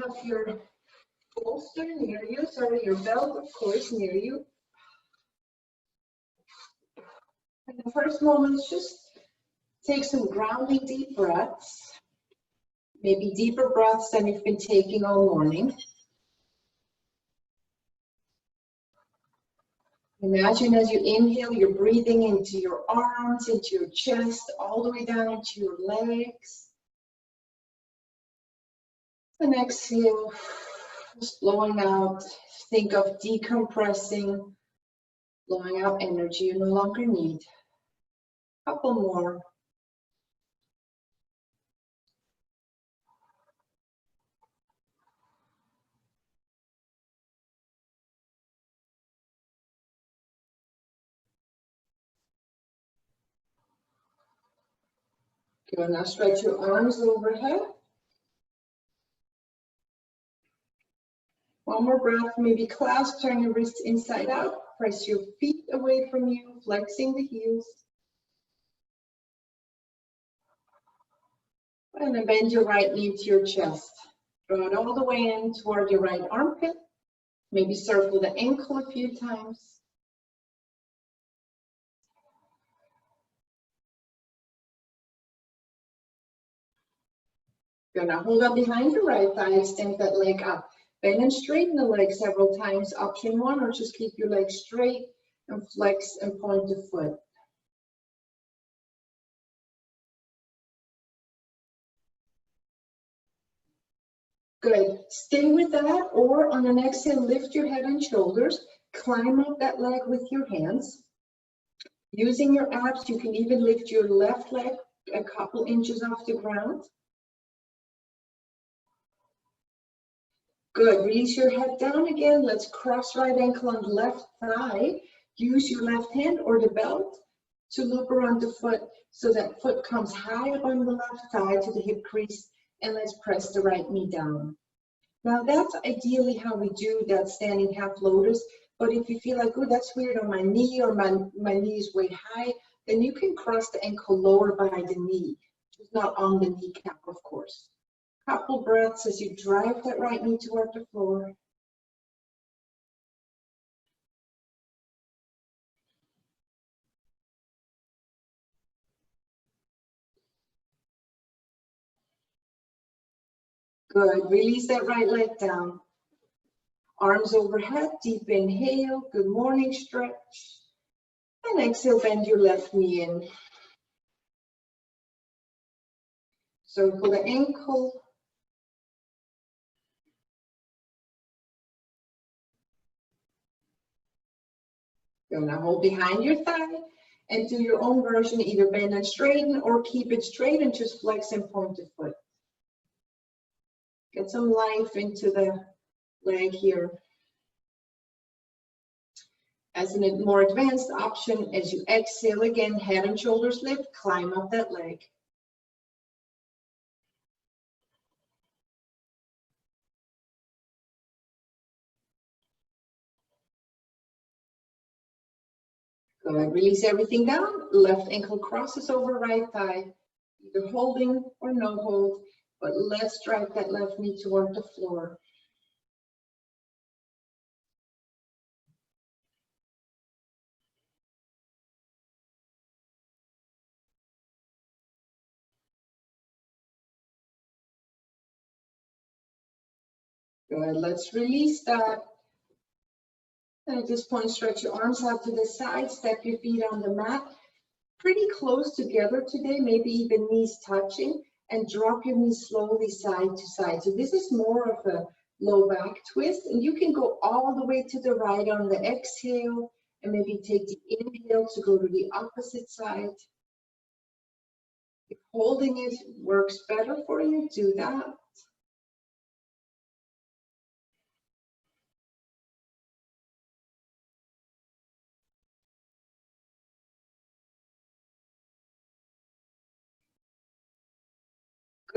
have your bolster near you, sorry, your belt, of course, near you. In the first moments, just take some grounding deep breaths, maybe deeper breaths than you've been taking all morning. Imagine as you inhale, you're breathing into your arms, into your chest, all the way down into your legs. And exhale, just blowing out. Think of decompressing, blowing out energy you no longer need. Couple more. Good, now stretch your arms overhead. One more breath, maybe clasp, turn your wrists inside out, press your feet away from you, flexing the heels. And then bend your right knee to your chest. Draw it all the way in toward your right armpit. Maybe circle the ankle a few times. Good, now hold up behind your right thigh, extend that leg up. Bend and straighten the leg several times, option one, or just keep your leg straight and flex and point the foot. Good, stay with that, or on an exhale, lift your head and shoulders, climb up that leg with your hands. Using your abs, you can even lift your left leg a couple inches off the ground. Good, release your head down again. Let's cross right ankle on the left thigh. Use your left hand or the belt to loop around the foot so that foot comes high up on the left thigh to the hip crease, and let's press the right knee down. Now that's ideally how we do that standing half lotus, but if you feel like, oh, that's weird on my knee, or my knee is way high, then you can cross the ankle lower by the knee, just not on the kneecap, of course. Couple breaths as you drive that right knee toward the floor. Good, release that right leg down. Arms overhead, deep inhale, good morning stretch. And exhale, bend your left knee in. Circle the ankle. Good, now hold behind your thigh and do your own version, either bend and straighten or keep it straight and just flex and point the foot. Get some life into the leg here. As a more advanced option, as you exhale again, head and shoulders lift, climb up that leg. Good, release everything down, left ankle crosses over right thigh, either holding or no hold, but let's drive that left knee toward the floor. Good, let's release that. And at this point, stretch your arms out to the side, step your feet on the mat, pretty close together today, maybe even knees touching, and drop your knees slowly side to side. So this is more of a low back twist, and you can go all the way to the right on the exhale, and maybe take the inhale to go to the opposite side. If holding it works better for you, do that.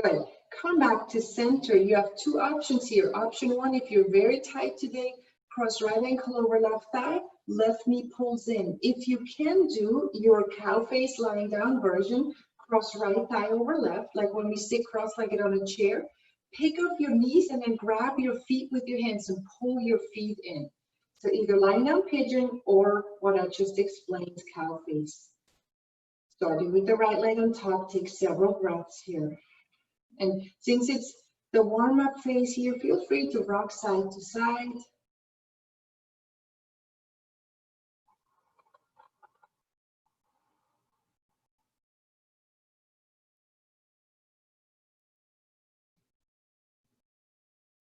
Good. Come back to center. You have two options here. Option one, if you're very tight today, cross right ankle over left thigh, left knee pulls in. If you can do your cow face lying down version, cross right thigh over left, like when we sit cross-legged on a chair, pick up your knees and then grab your feet with your hands and pull your feet in. So either lying down pigeon or what I just explained, cow face. Starting with the right leg on top, take several breaths here. And since it's the warm-up phase here, feel free to rock side to side.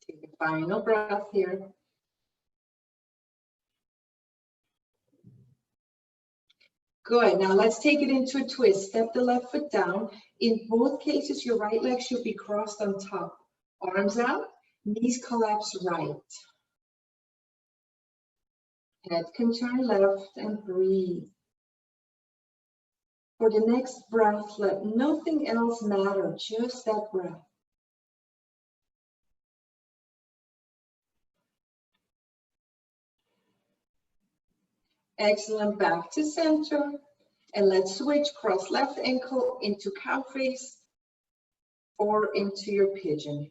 Take a final breath here. Good, now let's take it into a twist. Step the left foot down. In both cases, your right leg should be crossed on top. Arms out, knees collapse right. Head can turn left and breathe. For the next breath, let nothing else matter, just that breath. Excellent, back to center. And let's switch, cross left ankle into cow face or into your pigeon.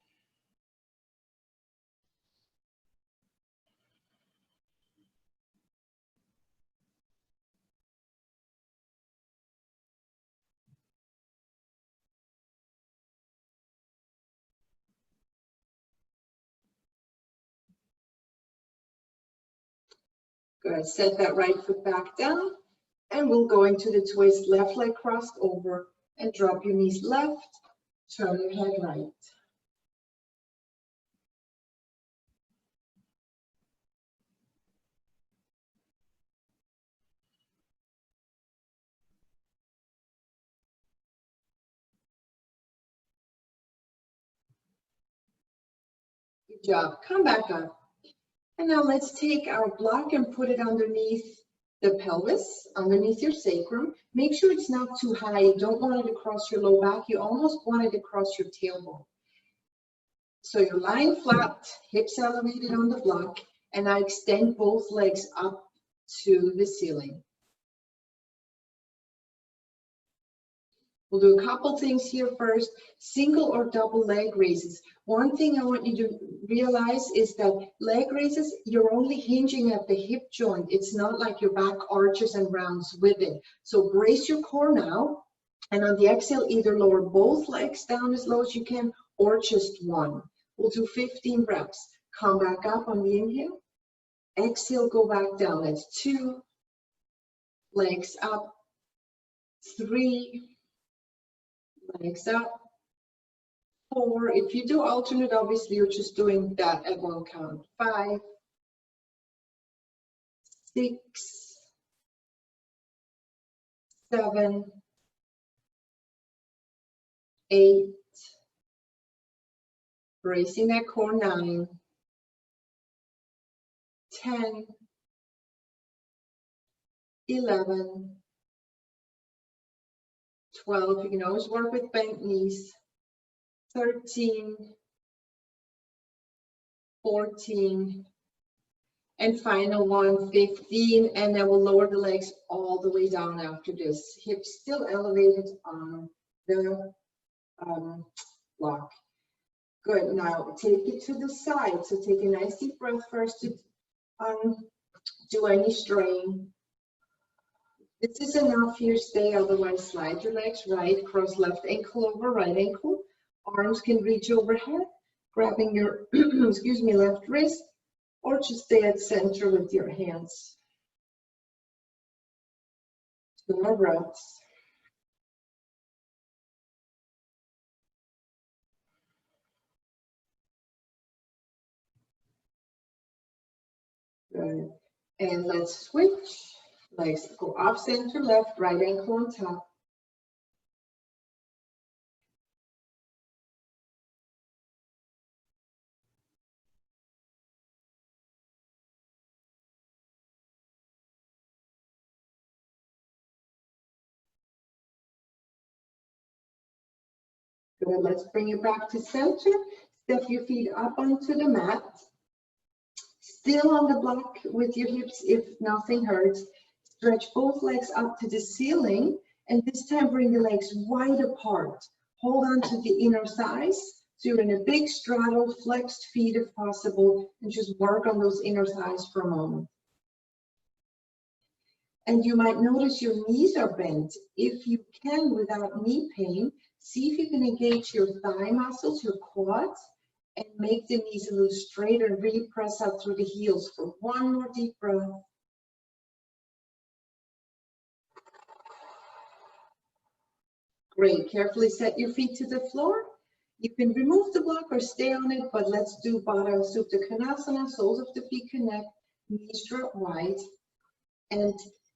Good, set that right foot back down. And we'll go into the twist, left leg crossed over and drop your knees left, turn your head right. Good job, come back up. And now let's take our block and put it underneath the pelvis, underneath your sacrum. Make sure it's not too high. You don't want it across your low back. You almost want it across your tailbone. So you're lying flat, hips elevated on the block, and I extend both legs up to the ceiling. We'll do a couple things here first, single or double leg raises. One thing I want you to realize is that leg raises, you're only hinging at the hip joint. It's not like your back arches and rounds with it. So brace your core now, and on the exhale, either lower both legs down as low as you can or just one. We'll do 15 reps. Come back up on the inhale. Exhale, go back down. That's 2, legs up, 3, legs up, 4. If you do alternate, obviously you're just doing that at one count. 5, 6, 7, 8, bracing that core, 9, 10, 11, 12, you can always work with bent knees, 13, 14, and final one, 15, and then we'll lower the legs all the way down after this. Hips still elevated on the block. Good, now take it to the side. So take a nice deep breath first to do any strain. This is enough here, stay, otherwise slide your legs right, cross left ankle over right ankle. Arms can reach overhead, grabbing your, excuse me, left wrist, or just stay at center with your hands. 2 more breaths. Good. And let's switch. Legs go off center, left, right ankle on top. Good, let's bring it back to center. Step your feet up onto the mat. Still on the block with your hips if nothing hurts. Stretch both legs up to the ceiling, and this time bring the legs wide apart. Hold on to the inner thighs So you're in a big straddle, flexed feet if possible, and just work on those inner thighs for a moment. And you might notice your knees are bent. If you can, without knee pain, see if you can engage your thigh muscles, your quads, and make the knees a little straighter and really press out through the heels for one more deep breath. Great. Carefully set your feet to the floor. You can remove the block or stay on it, but let's do Baddha Supta Konasana. Soles of the feet connect, knees drop wide. And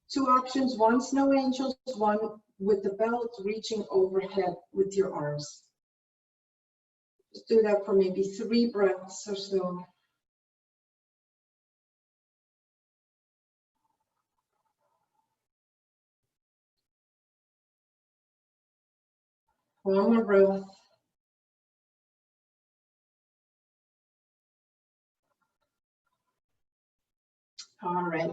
two options, one snow angels, one with the belt reaching overhead with your arms. Just do that for maybe 3 breaths or so. One more breath. All right,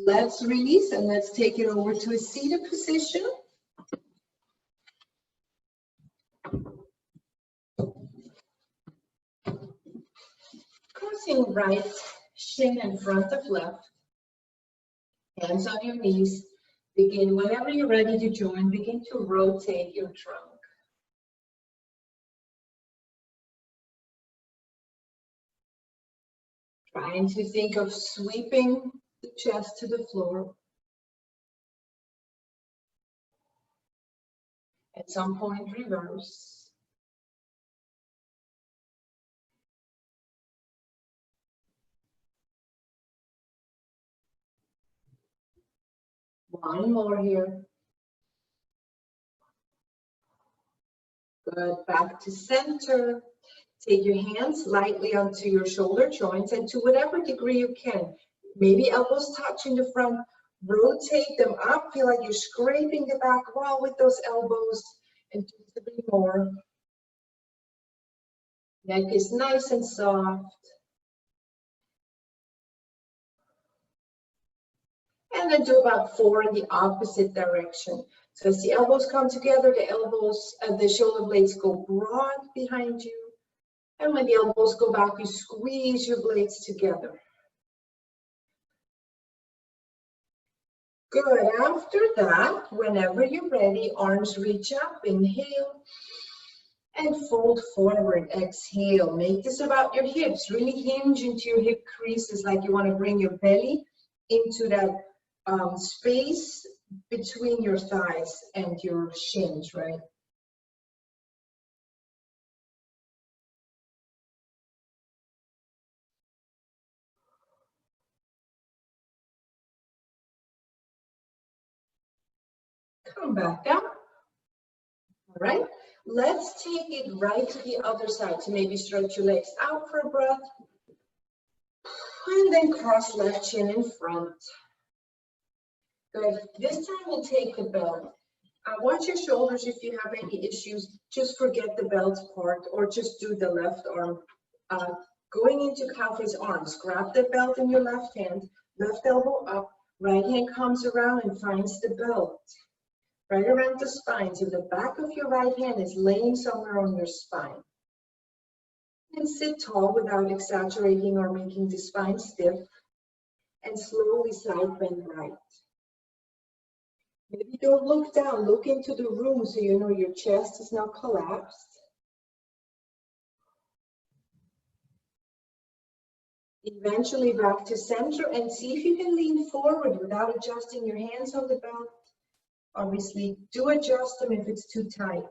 let's release and let's take it over to a seated position. Crossing right shin in front of left. Hands on your knees. Begin, whenever you're ready to join, begin to rotate your trunk. Trying to think of sweeping the chest to the floor. At some point, reverse. One more here. Good, back to center. Take your hands lightly onto your shoulder joints and to whatever degree you can. Maybe elbows touching the front. Rotate them up. Feel like you're scraping the back wall with those elbows. And do 3 more. Neck is nice and soft. And then do about 4 in the opposite direction. So as the elbows come together, the shoulder blades go broad behind you. And when the elbows go back, you squeeze your blades together. Good. After that, whenever you're ready, arms reach up, inhale, and fold forward, exhale. Make this about your hips. Really hinge into your hip creases like you want to bring your belly into that space between your thighs and your shins, right? Come back down. All right, let's take it right to the other side. So maybe stretch your legs out for a breath. And then cross left shin in front. Good. This time we'll take the belt. Watch your shoulders if you have any issues. Just forget the belt part or just do the left arm. Going into Kaufe's arms, grab the belt in your left hand, left elbow up, right hand comes around and finds the belt. Right around the spine, so the back of your right hand is laying somewhere on your spine. And sit tall without exaggerating or making the spine stiff. And slowly side bend right. Maybe don't look down, look into the room so you know your chest is not collapsed. Eventually back to center and see if you can lean forward without adjusting your hands on the belt. Obviously, do adjust them if it's too tight.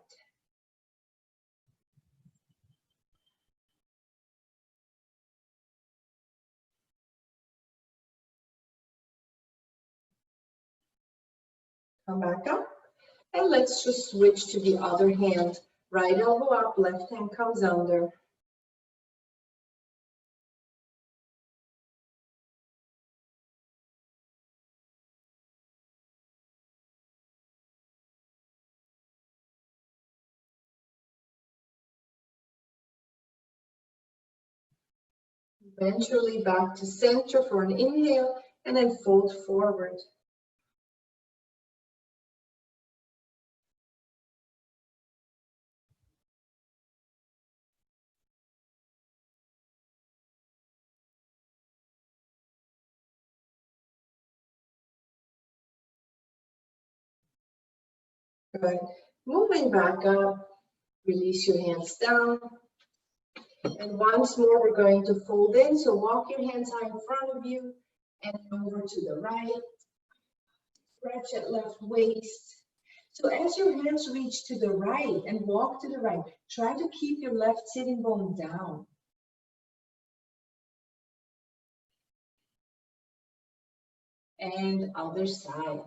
Come back up. And let's just switch to the other hand. Right elbow up, left hand comes under. Eventually back to center for an inhale and then fold forward. Good. Moving back up, release your hands down. And once more, we're going to fold in. So walk your hands high in front of you and over to the right. Stretch at left waist. So as your hands reach to the right and walk to the right, try to keep your left sitting bone down. And other side.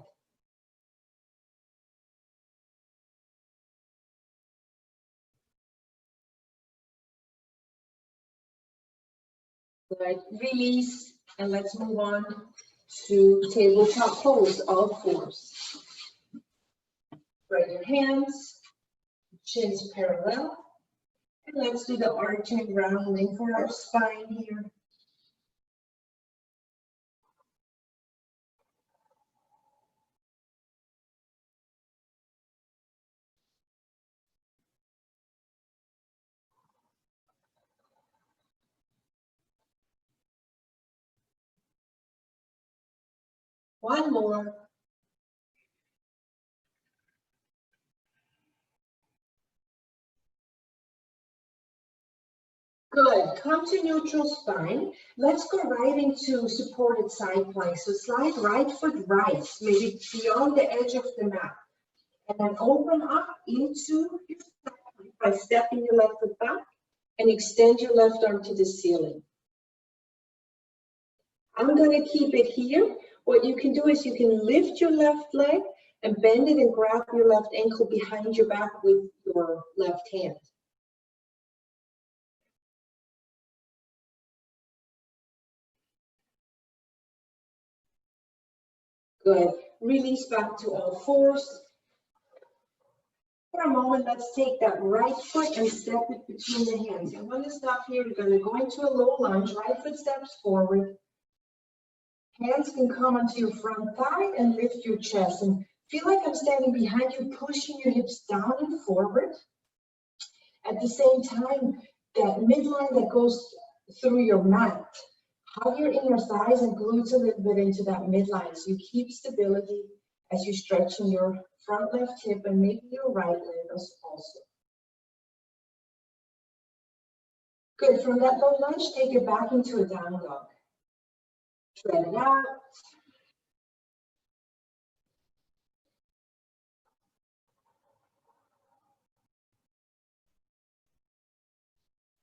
Good. Release, and let's move on to tabletop pose, all fours. Spread your hands, chins parallel, and let's do the arching rounding for our spine here. One more. Good. Come to neutral spine. Let's go right into supported side plank. So slide right foot right, maybe beyond the edge of the mat. And then open up into your side plank by stepping your left foot back and extend your left arm to the ceiling. I'm going to keep it here. What you can do is you can lift your left leg and bend it and grab your left ankle behind your back with your left hand. Good. Release back to all fours. For a moment, let's take that right foot and step it between the hands. I'm going to stop here. You're going to go into a low lunge. Right foot steps forward. Hands can come onto your front thigh and lift your chest. And feel like I'm standing behind you, pushing your hips down and forward. At the same time, that midline that goes through your mat, hug your inner thighs and glutes a little bit into that midline so you keep stability as you're stretching your front left hip and maybe your right leg also. Good. From that low lunge, take it back into a down dog. Tread it out.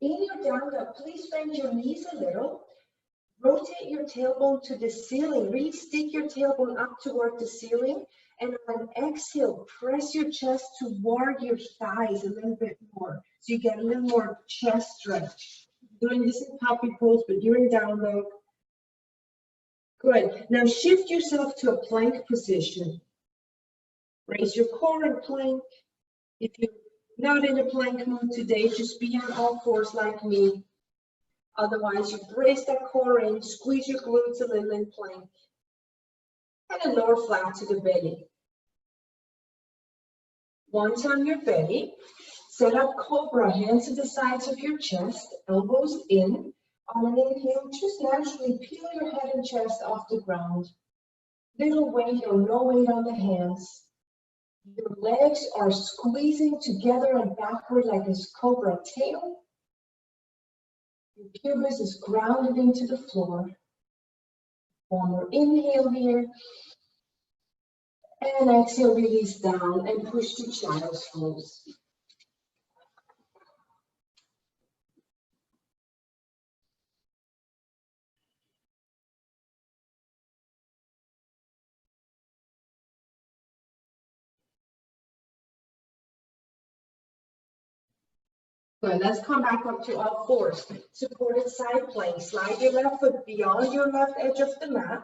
In your down dog, please bend your knees a little. Rotate your tailbone to the ceiling. Really stick your tailbone up toward the ceiling. And on exhale, press your chest toward your thighs a little bit more. So you get a little more chest stretch. Doing this in puppy pose, but during down dog. Good. Now shift yourself to a plank position. Raise your core and plank. If you're not in a plank mood today, just be on all fours like me. Otherwise, you brace that core in, squeeze your glutes a little in plank, and then lower flat to the belly. Once on your belly, set up cobra, hands to the sides of your chest, elbows in. On an inhale, just naturally peel your head and chest off the ground. Little weight or no weight on the hands. Your legs are squeezing together and backward like this cobra tail. Your pubis is grounded into the floor. One more inhale here. And exhale, release down and push to child's pose. Good, let's come back up to all fours. Supported side plank. Slide your left foot beyond your left edge of the mat.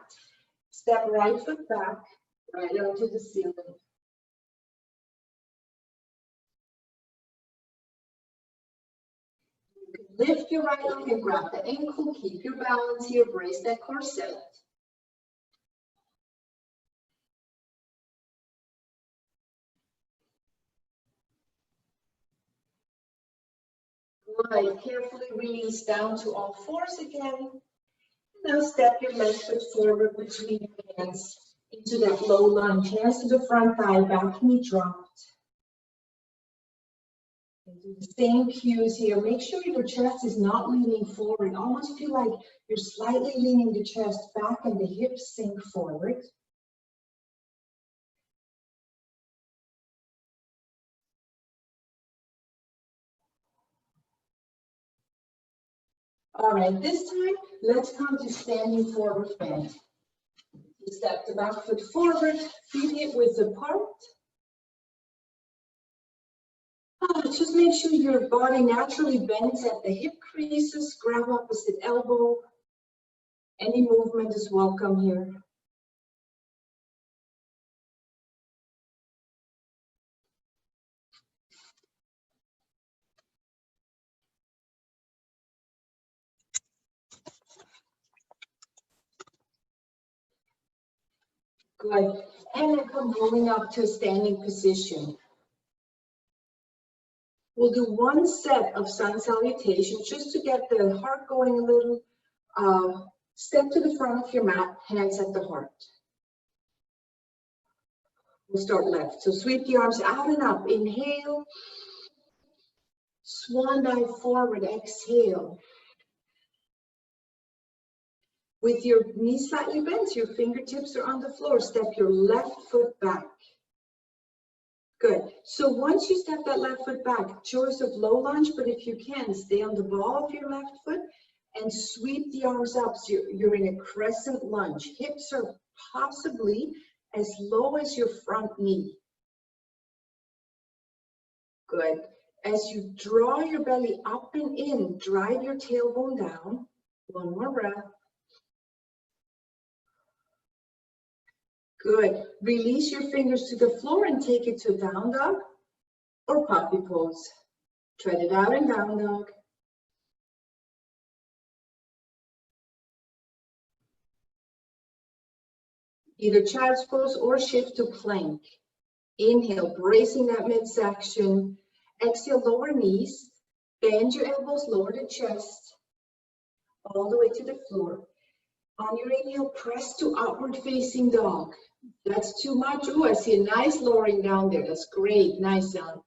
Step right foot back, right onto the ceiling. Lift your right leg and grab the ankle. Keep your balance here. Brace that corset. Good. Carefully release down to all fours again. Now step your left foot forward between your hands into that low lunge. Hands to the front thigh, back knee dropped. Do the same cues here. Make sure your chest is not leaning forward. Almost feel like you're slightly leaning the chest back and the hips sink forward. All right, this time, let's come to standing forward bend. You step the back foot forward, feet hip width apart. Just make sure your body naturally bends at the hip creases, grab opposite elbow. Any movement is welcome here. Good. And then come rolling up to a standing position. We'll do one set of sun salutations just to get the heart going a little. Step to the front of your mat, hands at the heart. We'll start left. So sweep the arms out and up. Inhale. Swan dive forward. Exhale. With your knees slightly bent, your fingertips are on the floor. Step your left foot back. Good. So once you step that left foot back, choice of low lunge, but if you can, stay on the ball of your left foot and sweep the arms up. So you're in a crescent lunge. Hips are possibly as low as your front knee. Good. As you draw your belly up and in, drive your tailbone down. One more breath. Good. Release your fingers to the floor and take it to down dog or puppy pose. Tread it out in down dog. Either child's pose or shift to plank. Inhale, bracing that midsection. Exhale, lower knees. Bend your elbows, lower the chest. All the way to the floor. On your inhale, press to upward facing dog. That's too much. Ooh, I see a nice lowering down there. That's great. Nice sound.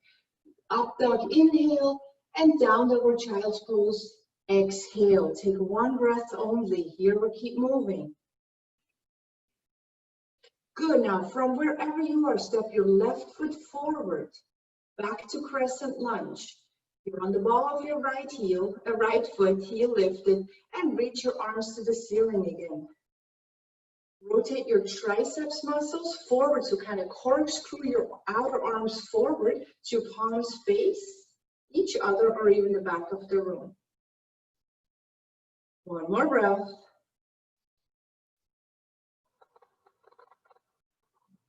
Up dog, inhale, and down dog child's pose. Exhale. Take one breath only. Here we keep moving. Good. Now, from wherever you are, step your left foot forward. Back to crescent lunge. You're on the ball of your right heel, right foot, heel lifted, and reach your arms to the ceiling again. Rotate your triceps muscles forward, so kind of corkscrew your outer arms forward so your palms face each other or even the back of the room. One more breath.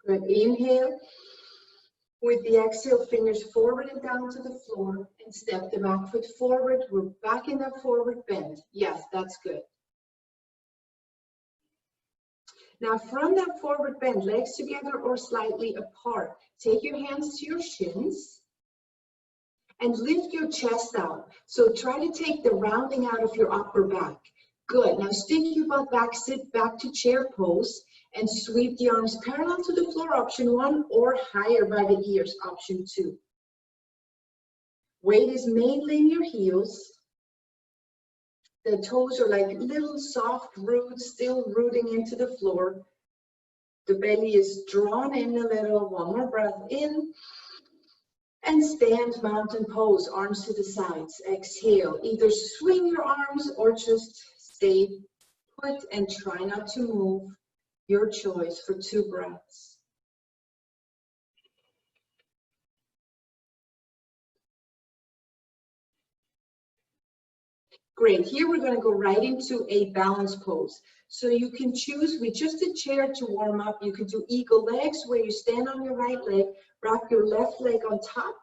Good. Inhale. With the exhale, fingers forward and down to the floor, and step the back foot forward. We're back in that forward bend. Yes, that's good. Now from that forward bend, legs together or slightly apart. Take your hands to your shins and lift your chest out. So try to take the rounding out of your upper back. Good. Now stick your butt back, sit back to chair pose, and sweep the arms parallel to the floor, option 1, or higher by the ears, option 2. Weight is mainly in your heels. The toes are like little soft roots, still rooting into the floor. The belly is drawn in a little. One more breath in. And stand mountain pose, arms to the sides. Exhale. Either swing your arms or just stay put and try not to move. Your choice for 2 breaths. Great. Here we're going to go right into a balance pose. So you can choose, we just did chair to warm up. You can do eagle legs where you stand on your right leg, wrap your left leg on top.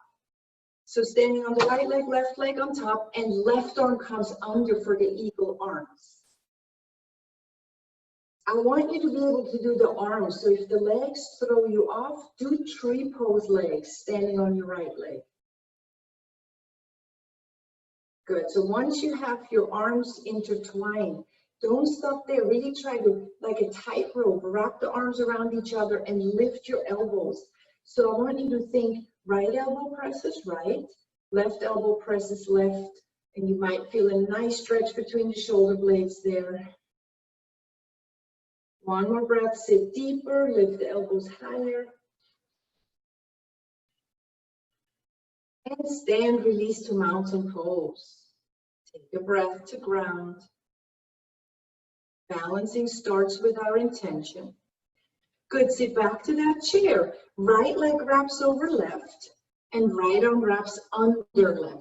So standing on the right leg, left leg on top, and left arm comes under for the eagle arms. I want you to be able to do the arms. So if the legs throw you off, do tree pose legs, standing on your right leg. Good. So once you have your arms intertwined, don't stop there. Really try to, like a tightrope, wrap the arms around each other and lift your elbows. So I want you to think right elbow presses right, Left elbow presses left, and you might feel a nice stretch between the shoulder blades there. One more breath, sit deeper, lift the elbows higher. And stand, release to mountain pose. Take a breath to ground. Balancing starts with our intention. Good, sit back to that chair. Right leg wraps over left, and right arm wraps under left.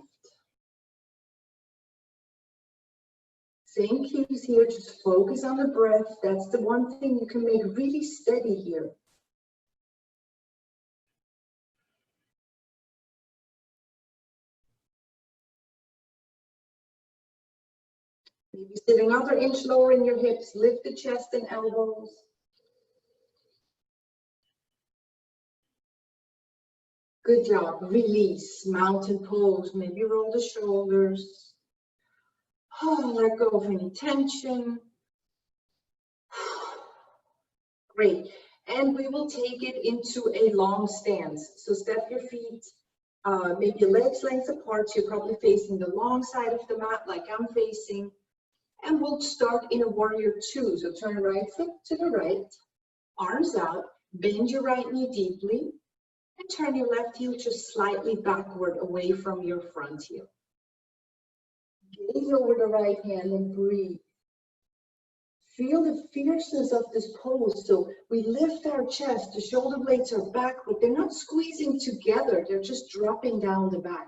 Same cues here, just focus on the breath. That's the one thing you can make really steady here. Maybe sit another inch lower in your hips, lift the chest and elbows. Good job, release, mountain pose, maybe roll the shoulders. Oh, let go of any tension. Great, and we will take it into a long stance. So step your feet, maybe legs length apart, so you're probably facing the long side of the mat like I'm facing. And we'll start in a warrior two. So turn right foot to the right, arms out, bend your right knee deeply, and turn your left heel just slightly backward away from your front heel. Gaze over the right hand and breathe. Feel the fierceness of this pose. So we lift our chest, the shoulder blades are backward. They're not squeezing together, they're just dropping down the back.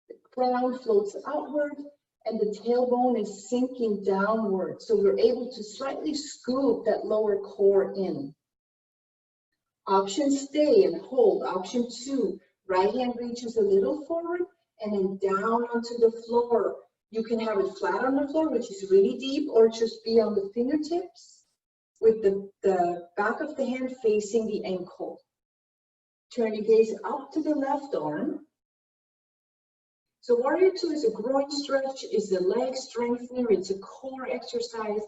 The crown floats outward, and the tailbone is sinking downward, so we're able to slightly scoop that lower core in. Option stay and hold. Option two, right hand reaches a little forward and then down onto the floor. You can have it flat on the floor, which is really deep, or just be on the fingertips with the back of the hand facing the ankle. Turn your gaze up to the left arm. So warrior two is a groin stretch, is a leg strengthener, it's a core exercise.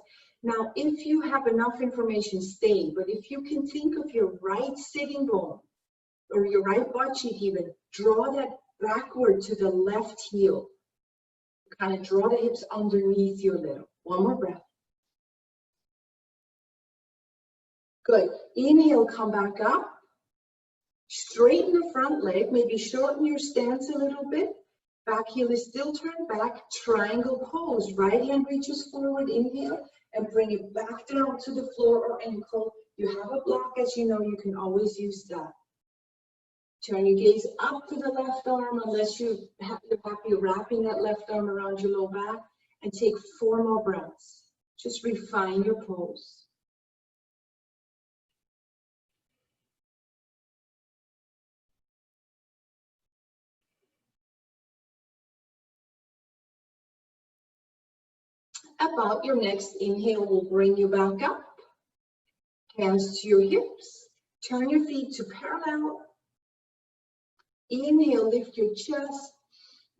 Now, if you have enough information, stay, but if you can think of your right sitting bone or your right butt cheek even, draw that backward to the left heel. Kind of draw the hips underneath you a little. One more breath. Good. Inhale, come back up. Straighten the front leg, maybe shorten your stance a little bit. Back heel is still turned back, triangle pose. Right hand reaches forward, inhale, and bring it back down to the floor or ankle. You have a block, as you know, you can always use that. Turn your gaze up to the left arm, unless you're happy wrapping that left arm around your low back, and take 4 more breaths. Just refine your pose. About your next inhale will bring you back up. Hands to your hips. Turn your feet to parallel. Inhale, lift your chest.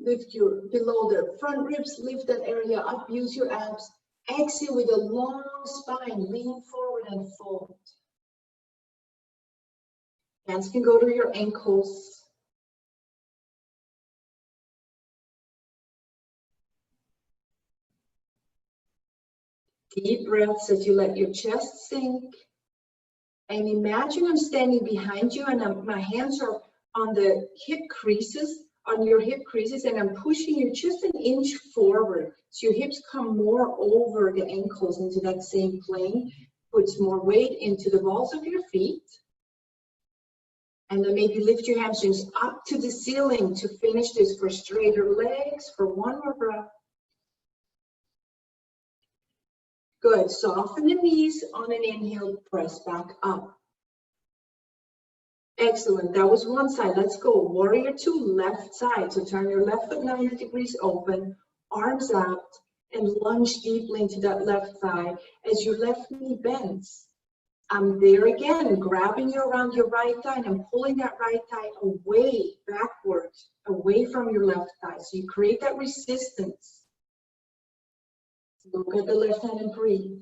Lift your below the front ribs. Lift that area up. Use your abs. Exhale with a long spine. Lean forward and fold. Hands can go to your ankles. Deep breaths as you let your chest sink. And imagine I'm standing behind you and my hands are on the hip creases, on your hip creases, and I'm pushing you just an inch forward. So your hips come more over the ankles into that same plane, puts more weight into the balls of your feet. And then maybe lift your hamstrings up to the ceiling to finish this for straighter legs for 1 more breath. Good, soften the knees on an inhale, press back up. Excellent, that was one side. Let's go, warrior two, left side. So turn your left foot 90 degrees open, arms out, and lunge deeply into that left thigh as your left knee bends. I'm there again, grabbing you around your right thigh, and I'm pulling that right thigh away, backwards, away from your left thigh. So you create that resistance. Look at the left hand and breathe.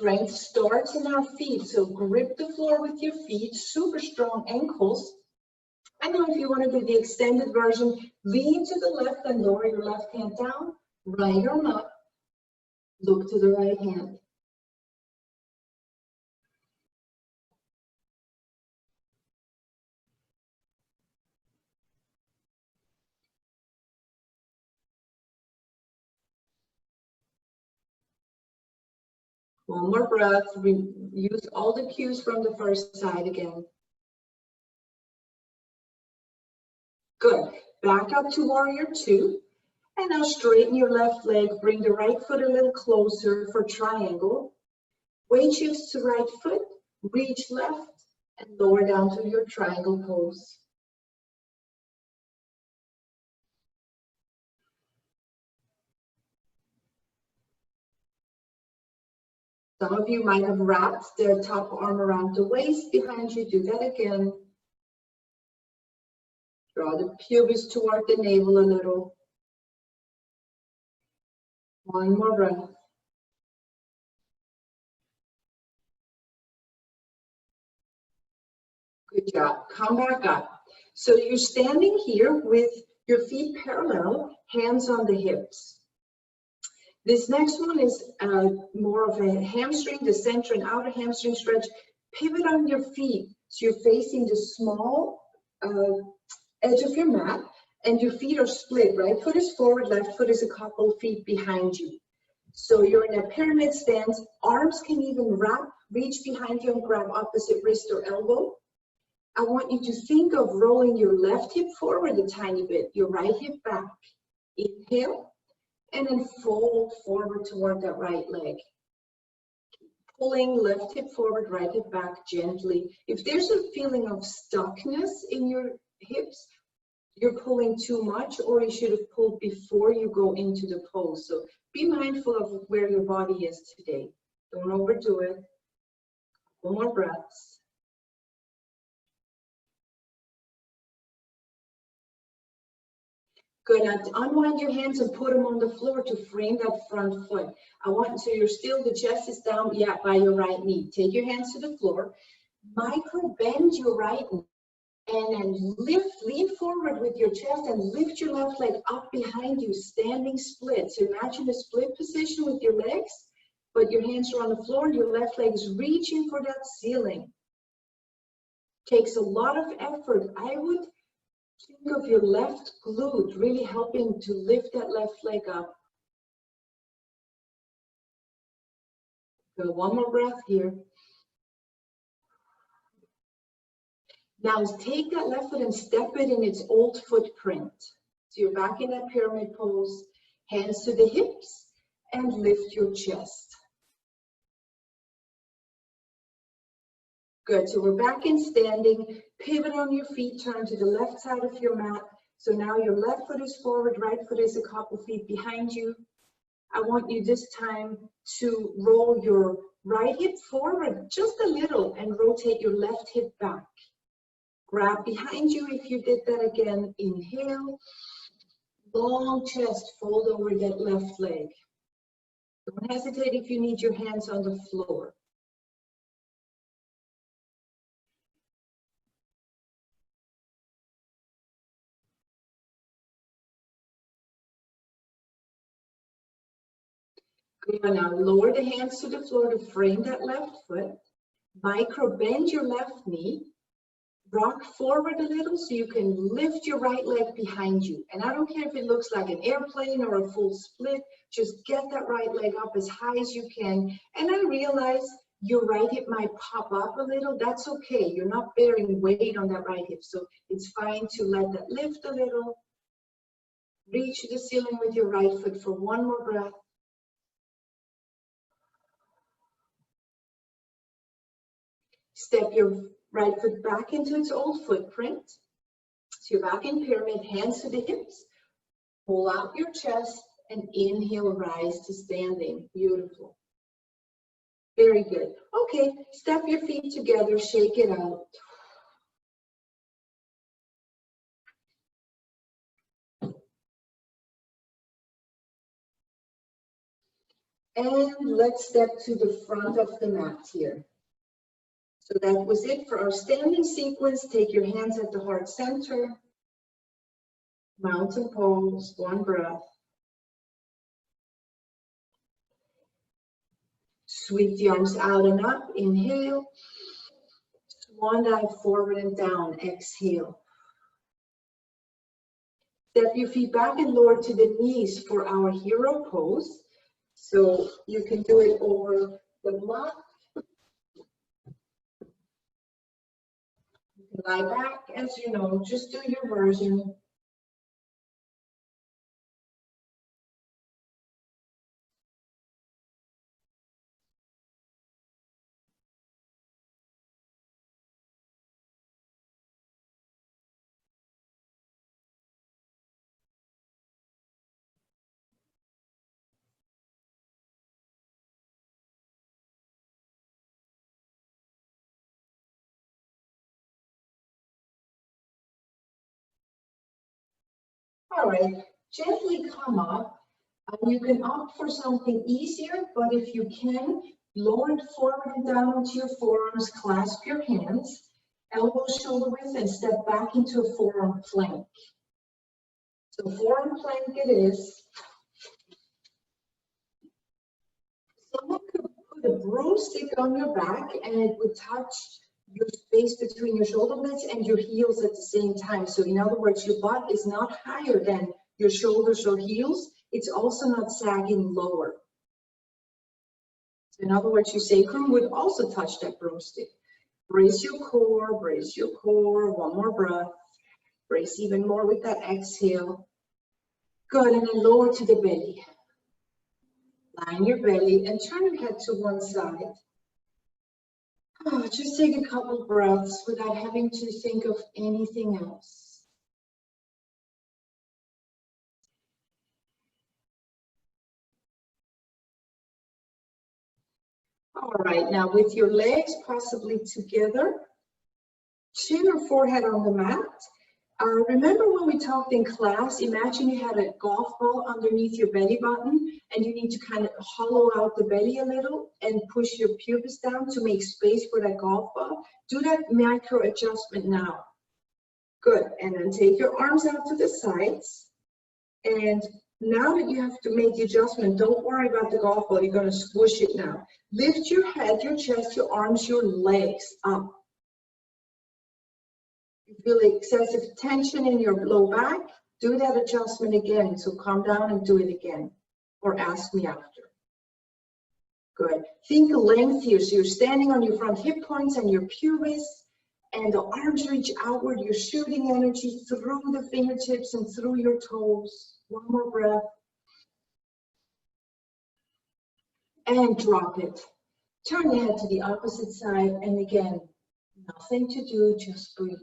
Strength starts in our feet, so grip the floor with your feet, super strong ankles. And now if you want to do the extended version, lean to the left and lower your left hand down, right arm up, look to the right hand. One more breath, use all the cues from the first side again. Good, back up to warrior two. And now straighten your left leg, bring the right foot a little closer for triangle. Weight shifts to right foot, reach left, and lower down to your triangle pose. Some of you might have wrapped their top arm around the waist behind you. Do that again. Draw the pubis toward the navel a little. One more breath. Good job. Come back up. So you're standing here with your feet parallel, hands on the hips. This next one is more of a hamstring, the center and outer hamstring stretch. Pivot on your feet. So you're facing the small edge of your mat and your feet are split. Right foot is forward, left foot is a couple feet behind you. So you're in a pyramid stance. Arms can even wrap, reach behind you and grab opposite wrist or elbow. I want you to think of rolling your left hip forward a tiny bit, your right hip back. Inhale, and then fold forward toward that right leg. Pulling left hip forward, right hip back gently. If there's a feeling of stuckness in your hips, you're pulling too much, or you should have pulled before you go into the pose. So be mindful of where your body is today. Don't overdo it. One more breaths. Good, now unwind your hands and put them on the floor to frame that front foot. I want, so you're still, the chest is down, yeah, by your right knee. Take your hands to the floor, micro bend your right knee, and then lean forward with your chest and lift your left leg up behind you, standing split. So imagine a split position with your legs, but your hands are on the floor and your left leg is reaching for that ceiling. Takes a lot of effort. I would think of your left glute really helping to lift that left leg up. Go one more breath here. Now take that left foot and step it in its old footprint. So you're back in that pyramid pose, hands to the hips, and lift your chest. Good, so we're back in standing. Pivot on your feet, turn to the left side of your mat. So now your left foot is forward, right foot is a couple feet behind you. I want you this time to roll your right hip forward just a little and rotate your left hip back. Grab behind you if you did that again. Inhale, long chest, fold over that left leg. Don't hesitate if you need your hands on the floor. Good, now lower the hands to the floor to frame that left foot. Micro bend your left knee. Rock forward a little so you can lift your right leg behind you. And I don't care if it looks like an airplane or a full split, just get that right leg up as high as you can. And I realize your right hip might pop up a little. That's okay. You're not bearing weight on that right hip. So it's fine to let that lift a little. Reach the ceiling with your right foot for one more breath. Step your right foot back into its old footprint. So you're back in pyramid, hands to the hips. Pull out your chest and inhale, rise to standing. Beautiful. Very good. Okay, step your feet together, shake it out. And let's step to the front of the mat here. So that was it for our standing sequence. Take your hands at the heart center. Mountain pose, one breath. Sweep the arms out and up, inhale. Swan dive forward and down, exhale. Step your feet back and lower to the knees for our hero pose. So you can do it over the block. You can lie back, as you know, just do your version. All right, gently come up. You can opt for something easier, but if you can, lower it forward and down into your forearms, clasp your hands, elbows shoulder width, and step back into a forearm plank. So forearm plank it is. Someone could put a broomstick on your back and it would touch your space between your shoulder blades and your heels at the same time. So in other words, your butt is not higher than your shoulders or heels. It's also not sagging lower. So in other words, your sacrum would also touch that broomstick. Brace your core, brace your core. One more breath. Brace even more with that exhale. Good, and then lower to the belly. Line your belly and turn your head to one side. Oh, just take a couple breaths without having to think of anything else. All right, now with your legs possibly together, chin or forehead on the mat. Remember when we talked in class, imagine you had a golf ball underneath your belly button and you need to kind of hollow out the belly a little and push your pubis down to make space for that golf ball. Do that micro adjustment now. Good, and then take your arms out to the sides. And now that you have to make the adjustment, don't worry about the golf ball, you're gonna squish it now. Lift your head, your chest, your arms, your legs up. You feel excessive tension in your low back, do that adjustment again. So calm down and do it again, or ask me after. Good. Think length here. So you're standing on your front hip points and your pubis, and the arms reach outward. You're shooting energy through the fingertips and through your toes. One more breath. And drop it. Turn your head to the opposite side, and again, nothing to do, just breathe.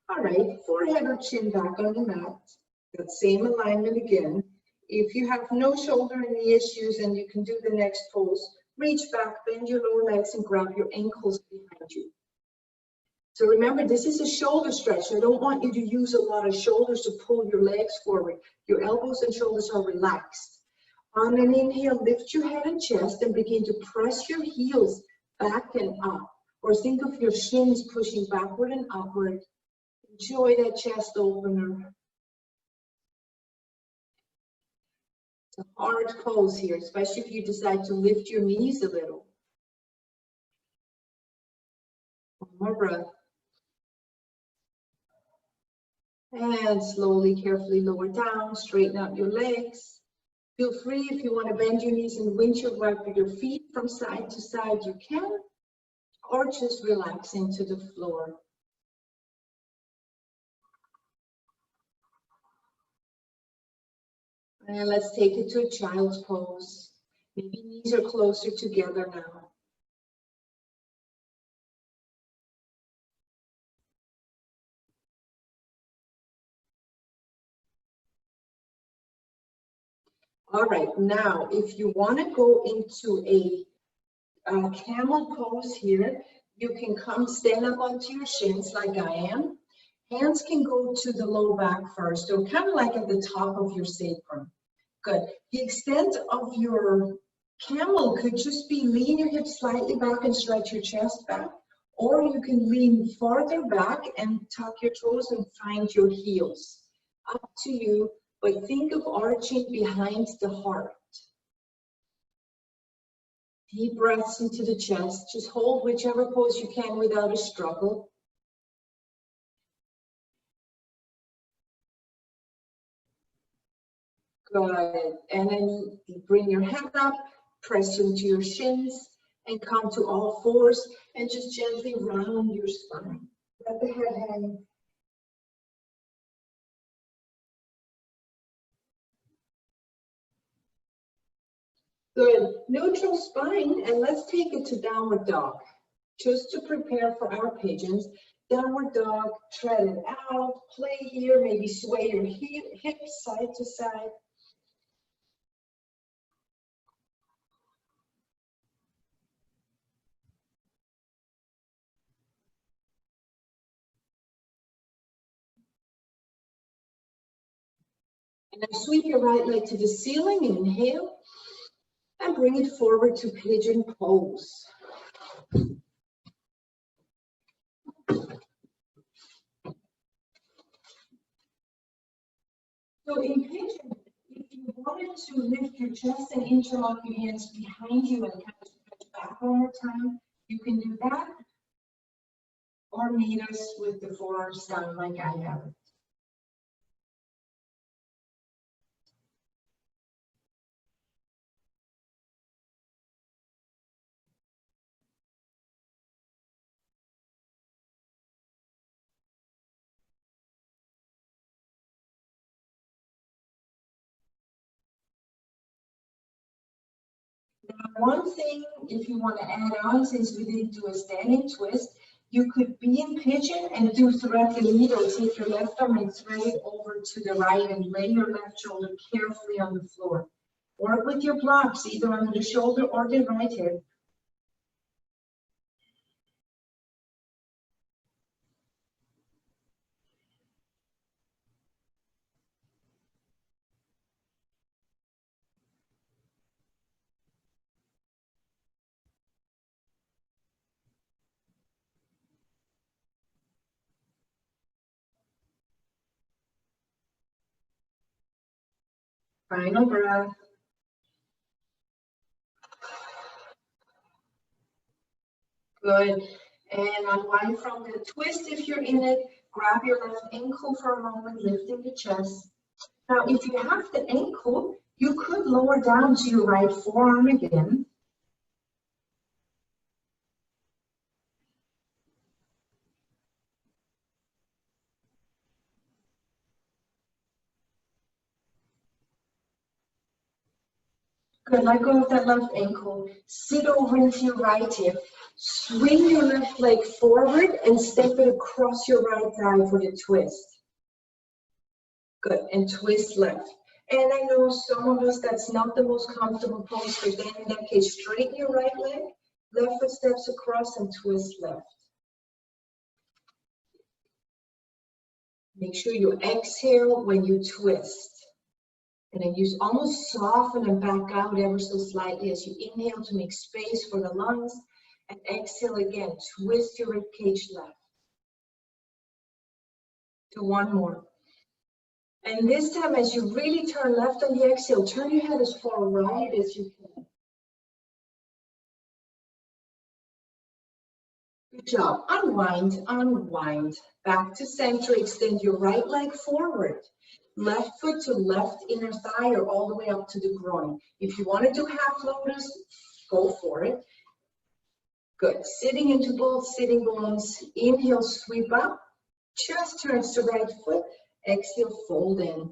All right, forehead or chin back on the mat. That same alignment again. If you have no shoulder and knee issues and you can do the next pose, reach back, bend your lower legs and grab your ankles behind you. So remember, this is a shoulder stretch. I don't want you to use a lot of shoulders to pull your legs forward. Your elbows and shoulders are relaxed. On an inhale, lift your head and chest and begin to press your heels back and up. Or think of your shins pushing backward and upward. Enjoy that chest opener. It's a hard pose here, especially if you decide to lift your knees a little. One more breath. And slowly, carefully lower down, straighten out your legs. Feel free if you want to bend your knees and windshield wiper your feet from side to side, you can, or just relax into the floor. And let's take it to a child's pose. Maybe knees are closer together now. All right, now if you want to go into a camel pose here, You can come stand up onto your shins like I am. Hands can go to the low back first, so kind of like at the top of your sacrum. Good. The extent of your camel could just be lean your hips slightly back and stretch your chest back, or you can lean farther back and tuck your toes and find your heels. Up to you, but think of arching behind the heart. Deep breaths into the chest. Just hold whichever pose you can without a struggle. Good. And then you bring your head up, press into your shins, and come to all fours, and just gently round your spine. Let the head hang. Good. Neutral spine, and let's take it to downward dog. Just to prepare for our pigeons. Downward dog, tread it out, play here, maybe sway your hips side to side. And then sweep your right leg to the ceiling, inhale, and bring it forward to pigeon pose. So in pigeon, if you wanted to lift your chest and interlock your hands behind you and kind of stretch back one more time, you can do that. Or meet us with the forearms down like I have it. One thing, if you want to add on, since we didn't do a standing twist, you could be in pigeon and do thread the needle. Take your left arm and thread it over to the right and lay your left shoulder carefully on the floor. Work with your blocks, either on the shoulder or the right hip. Final breath. Good. And unwind from the twist if you're in it. Grab your left ankle for a moment, lifting the chest. Now, if you have the ankle, you could lower down to your right forearm again. Good, let go of that left ankle. Sit over into your right hip. Swing your left leg forward and step it across your right thigh for the twist. Good, and twist left. And I know some of us, that's not the most comfortable pose, but then in that case, straighten your right leg, left foot steps across and twist left. Make sure you exhale when you twist. And then you almost soften and back out ever so slightly as you inhale to make space for the lungs. And exhale again, twist your rib cage left. Do one more. And this time, as you really turn left on the exhale, turn your head as far right as you can. Good job. Unwind, unwind. Back to center, extend your right leg forward. Left foot to left inner thigh or all the way up to the groin. If you want to do half lotus, go for it. Good. Sitting into both sitting bones. Inhale, sweep up. Chest turns to right foot. Exhale, fold in.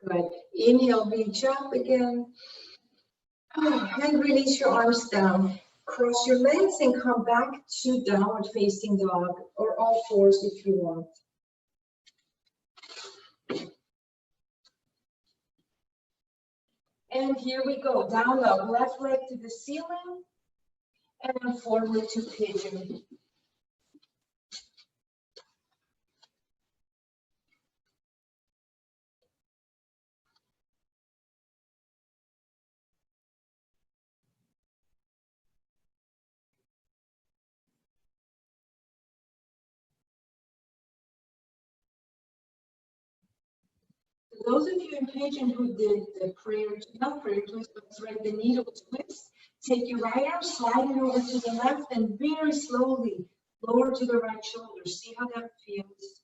Good. Inhale, reach up again. And release your arms down. Cross your legs and come back to downward facing dog or all fours if you want. And here we go. Down dog, left leg to the ceiling and then forward to pigeon. Those of you in pigeon who did the not prayer twist, but thread the needle twist, take your right arm, slide it over to the left, and very slowly lower to the right shoulder. See how that feels.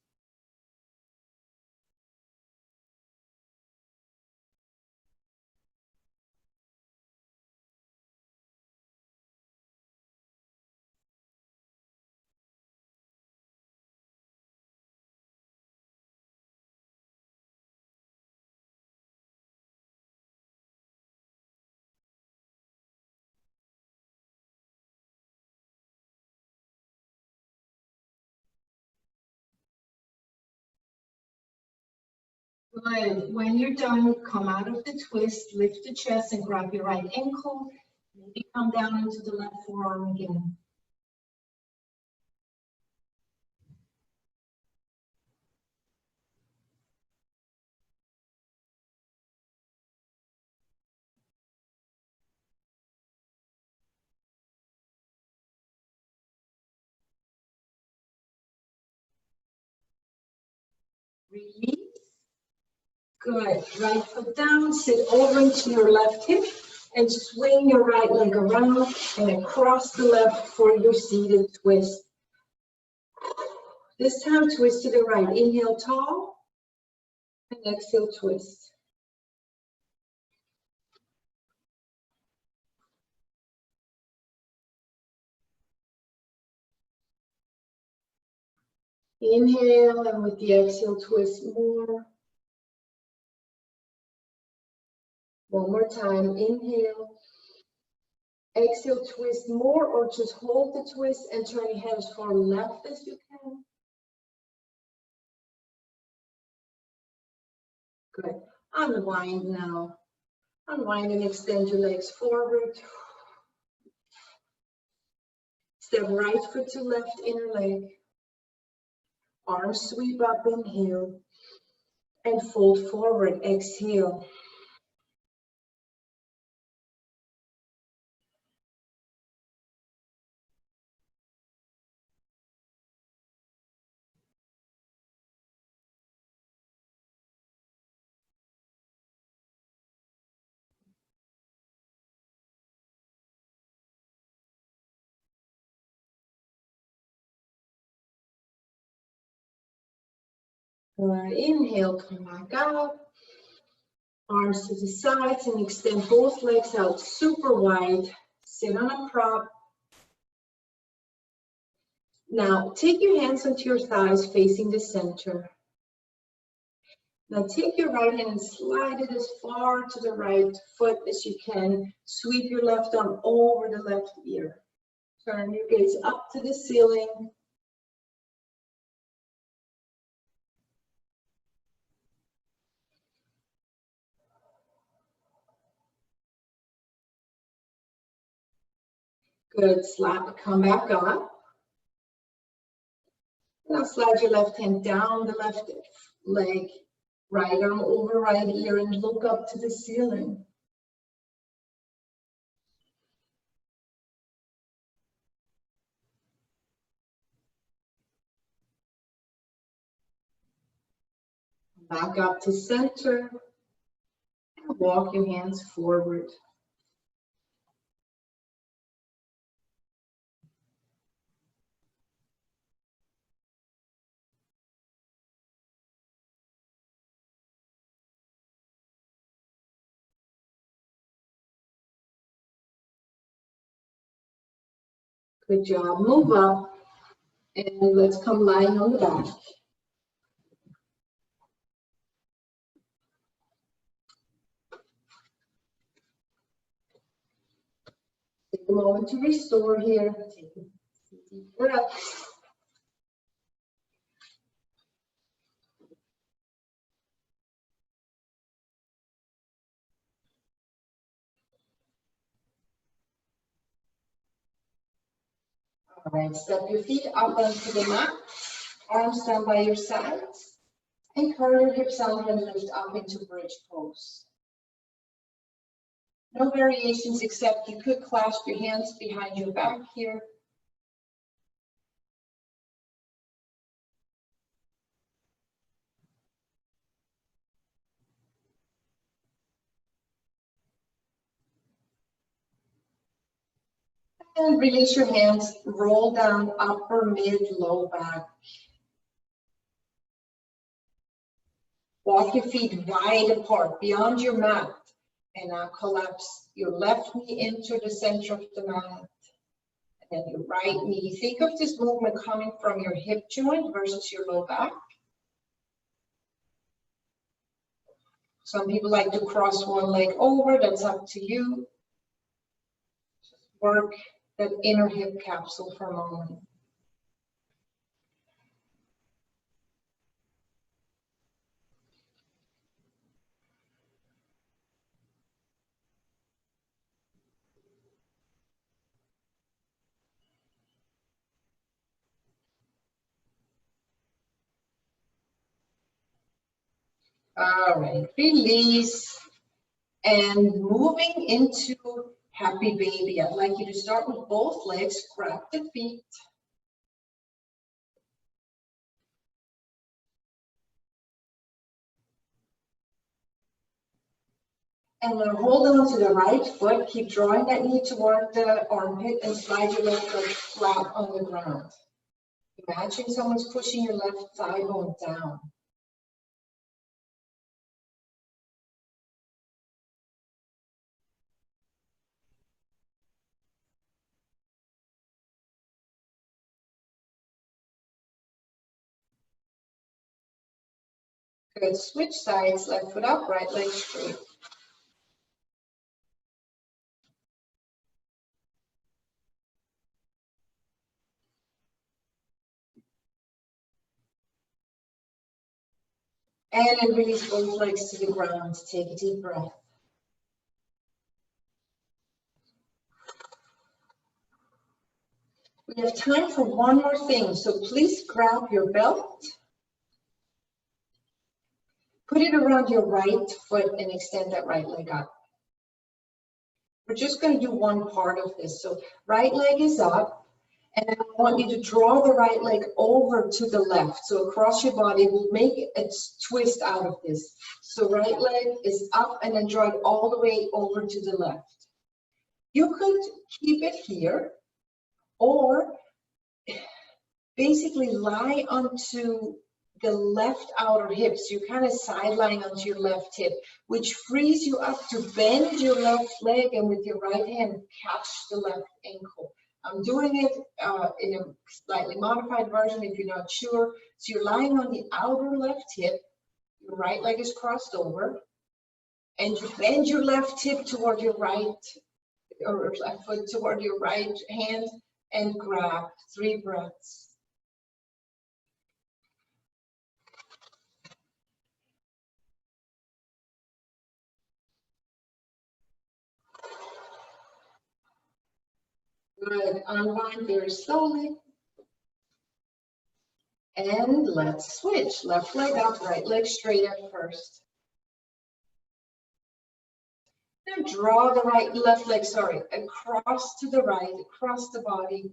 Good. When you're done, come out of the twist, lift the chest and grab your right ankle. Maybe come down into the left forearm again. Release. Good. Right foot down, sit over into your left hip and swing your right leg around and across the left for your seated twist. This time, twist to the right. Inhale, tall, and exhale, twist. Inhale, and with the exhale, twist more. One more time. Inhale. Exhale, twist more, or just hold the twist and turn your hands far left as you can. Good. Unwind now. Unwind and extend your legs forward. Step right foot to left inner leg. Arms sweep up, inhale. And fold forward, exhale. Inhale, come back up. Arms to the sides and extend both legs out super wide. Sit on a prop. Now, take your hands onto your thighs facing the center. Now, take your right hand and slide it as far to the right foot as you can. Sweep your left arm over the left ear. Turn your gaze up to the ceiling. Good. Come back up. Now slide your left hand down the left leg, right arm over right ear, and look up to the ceiling. Back up to center, and walk your hands forward. Good job. Move up, and let's come lying on the back. a moment to restore here. Take a deep breath. All right, step your feet up onto the mat, arms down by your sides, and curl your hips out and lift up into bridge pose. No variations except you could clasp your hands behind your back here. And release your hands, roll down upper, mid, low back. Walk your feet wide apart beyond your mat. And now collapse your left knee into the center of the mat. And then your right knee. Think of this movement coming from your hip joint versus your low back. Some people like to cross one leg over. That's up to you. Just work that inner hip capsule for a moment. All right, release. And moving into happy baby. I'd like you to start with both legs, grab the feet. And then hold on to the right foot, keep drawing that knee toward the armpit and slide your left foot flat on the ground. Imagine someone's pushing your left thigh bone down. Good, switch sides, left foot up, right leg straight. And then release both legs to the ground. Take a deep breath. We have time for one more thing, so please grab your belt. Put it around your right foot and extend that right leg up. We're just going to do one part of this. So right leg is up, and I want you to draw the right leg over to the left. So across your body, we'll make a twist out of this. So right leg is up and then draw it all the way over to the left. You could keep it here, or basically lie onto the left outer hip. So you're kind of side lying onto your left hip, which frees you up to bend your left leg and with your right hand catch the left ankle. I'm doing it in a slightly modified version if you're not sure. So you're lying on the outer left hip, your right leg is crossed over, and you bend your left hip toward your right, or left foot toward your right hand, and grab. 3 breaths. Good, unwind very slowly. And let's switch. Left leg up, right leg straight at first. Now draw the left leg, across to the right, across the body.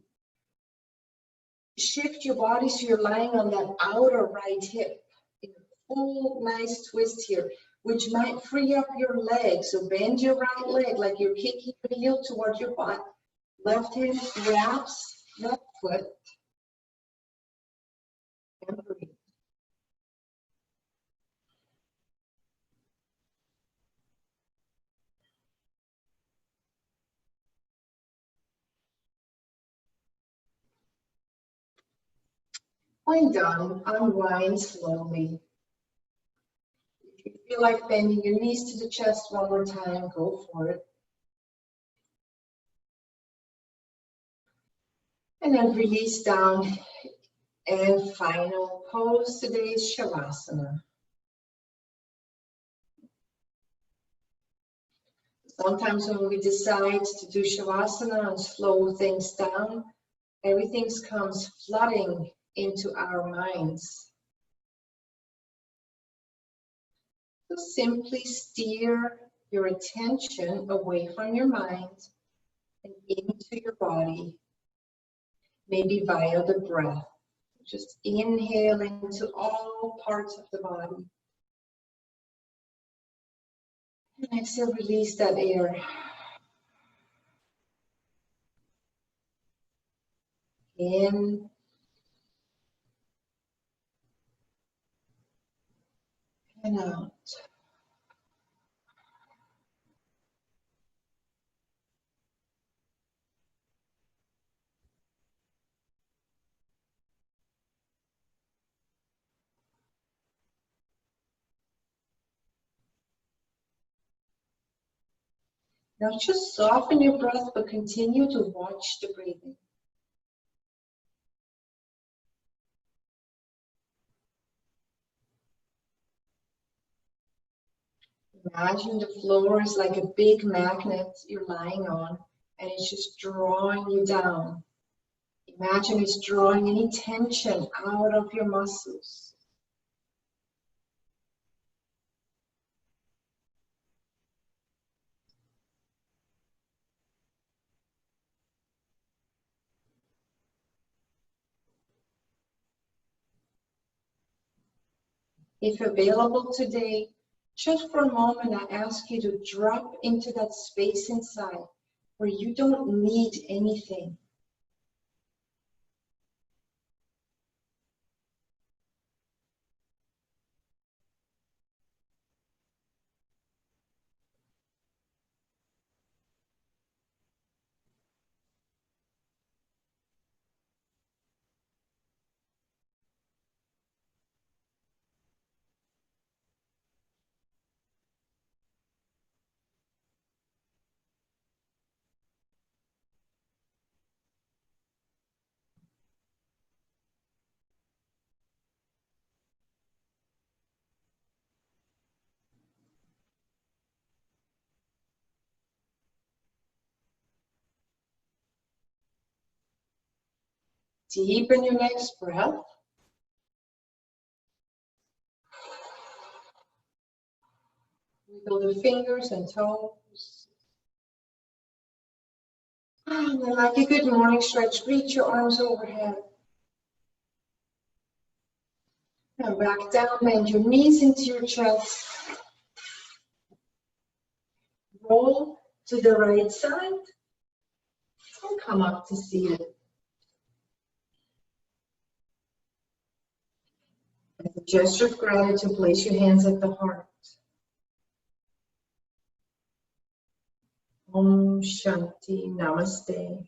Shift your body so you're lying on that outer right hip. A full nice twist here, which might free up your leg. So bend your right leg like you're kicking your heel towards your butt. Left hand grabs left foot. And breathe. When done, unwind slowly. If you feel like bending your knees to the chest one more time, go for it. And then release down. And final pose today is Shavasana. Sometimes when we decide to do Shavasana and slow things down, everything comes flooding into our minds. So simply steer your attention away from your mind and into your body, maybe via the breath. Just inhale into all parts of the body. And exhale, release that air. In and out. Now just soften your breath, but continue to watch the breathing. Imagine the floor is like a big magnet you're lying on, and it's just drawing you down. Imagine it's drawing any tension out of your muscles. If available today, just for a moment, I ask you to drop into that space inside where you don't need anything. Deepen your next breath. Wiggle the fingers and toes. And then, like a good morning stretch, reach your arms overhead. And back down, bend your knees into your chest. Roll to the right side. And come up to seated. As a gesture of gratitude, place your hands at the heart. Om Shanti Namaste.